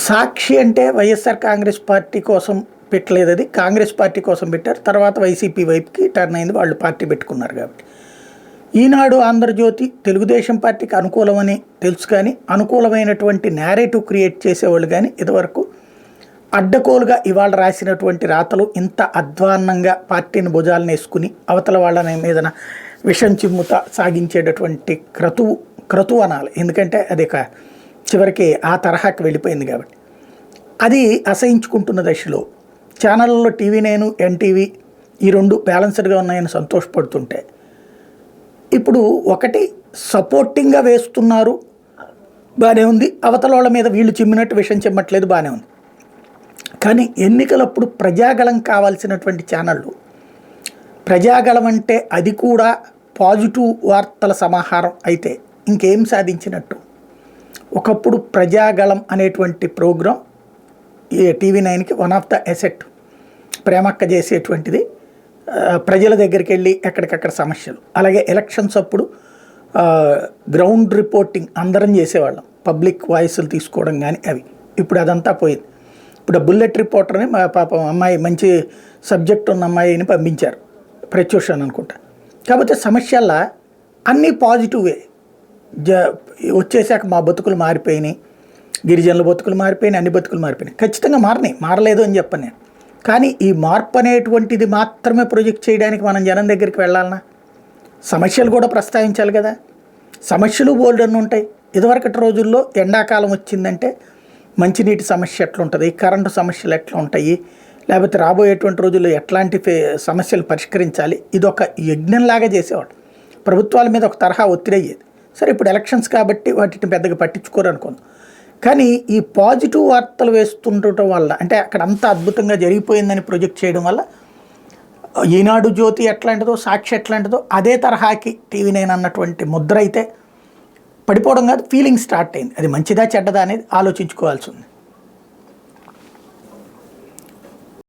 సాక్షి అంటే వైఎస్ఆర్ కాంగ్రెస్ పార్టీ కోసం పెట్టలేదు, అది కాంగ్రెస్ పార్టీ కోసం పెట్టారు. తర్వాత వైసీపీ వైపుకి టర్న్ అయింది, వాళ్ళు పార్టీ పెట్టుకున్నారు కాబట్టి. ఈనాడు ఆంధ్రజ్యోతి తెలుగుదేశం పార్టీకి అనుకూలమని తెలుసు, కానీ అనుకూలమైనటువంటి నేరేటివ్ క్రియేట్ చేసేవాళ్ళు కానీ ఇదివరకు అడ్డకోలుగా ఇవాళ రాసినటువంటి రాతలు ఇంత అధ్వాన్నంగా పార్టీని భుజాలను వేసుకుని అవతల వాళ్ళని మీదన విషం చిమ్ముత సాగించేటటువంటి క్రతువు అనాలి. ఎందుకంటే అది చివరికి ఆ తరహాకి వెళ్ళిపోయింది కాబట్టి అది అసహించుకుంటున్న దశలో ఛానళ్ళలో టీవీ9, ఎన్టీవీ ఈ రెండు బ్యాలెన్స్డ్గా ఉన్నాయని సంతోషపడుతుంటే, ఇప్పుడు ఒకటి సపోర్టింగ్గా వేస్తున్నారు, బాగానే ఉంది. అవతల వాళ్ళ మీద వీళ్ళు చిమ్మినట్టు విషయం చిమ్మట్లేదు, బాగానే ఉంది. కానీ ఎన్నికలప్పుడు ప్రజాగళం కావాల్సినటువంటి ఛానళ్ళు, ప్రజాగళం అంటే అది కూడా పాజిటివ్ వార్తల సమాహారం అయితే ఇంకేం సాధించినట్టు. ఒకప్పుడు ప్రజాగళం అనేటువంటి ప్రోగ్రాం టీవీ9కి వన్ ఆఫ్ ద ఎసెట్, ప్రేమక్క చేసేటువంటిది. ప్రజల దగ్గరికి వెళ్ళి ఎక్కడికక్కడ సమస్యలు, అలాగే ఎలక్షన్స్ అప్పుడు గ్రౌండ్ రిపోర్టింగ్ అందరం చేసేవాళ్ళం, పబ్లిక్ వాయిస్లు తీసుకోవడం కానీ అవి. ఇప్పుడు అదంతా పోయింది. ఇప్పుడు బుల్లెట్ రిపోర్టర్ని మా పాపం అమ్మాయి, మంచి సబ్జెక్ట్ ఉన్న అమ్మాయిని పంపించారు, ప్రత్యూష్ అనుకుంటా. కాకపోతే సమస్యల్లో అన్నీ పాజిటివే. వచ్చేసాక మా బతుకులు మారిపోయినాయి, గిరిజనుల బతుకులు మారిపోయినాయి, అన్ని బతుకులు మారిపోయినాయి. ఖచ్చితంగా మారలేదు అని చెప్పను నేను. కానీ ఈ మార్పు అనేటువంటిది మాత్రమే ప్రొజెక్ట్ చేయడానికి మనం జనం దగ్గరికి వెళ్ళాలన్నా సమస్యలు కూడా ప్రస్తావించాలి కదా. సమస్యలు బోల్డన్ని ఉంటాయి. ఇదివరకటి రోజుల్లో ఎండాకాలం వచ్చిందంటే మంచినీటి సమస్య ఎట్లుంటుంది, కరెంటు సమస్యలు ఎట్లా ఉంటాయి, లేకపోతే రాబోయేటువంటి రోజుల్లో ఎట్లాంటి సమస్యలు పరిష్కరించాలి, ఇదొక యజ్ఞంలాగా చేసేవాడు. ప్రభుత్వాల మీద ఒక తరహా ఒత్తిడి అయ్యేది. సరే, ఇప్పుడు ఎలక్షన్స్ కాబట్టి వాటిని పెద్దగా పట్టించుకోరు అనుకుందాం. కానీ ఈ పాజిటివ్ వార్తలు వేస్తుండటం వల్ల, అంటే అక్కడ అంత అద్భుతంగా జరిగిపోయిందని ప్రొజెక్ట్ చేయడం వల్ల ఈనాడు జ్యోతి ఎట్లాంటిదో, సాక్షి ఎట్లాంటిదో అదే తరహాకి టీవీ9 అన్నటువంటి ముద్ర అయితే పడిపోవడం కాదు, ఫీలింగ్ స్టార్ట్ అయింది. అది మంచిదా చెడ్డదా అనేది ఆలోచించుకోవాల్సి ఉంది.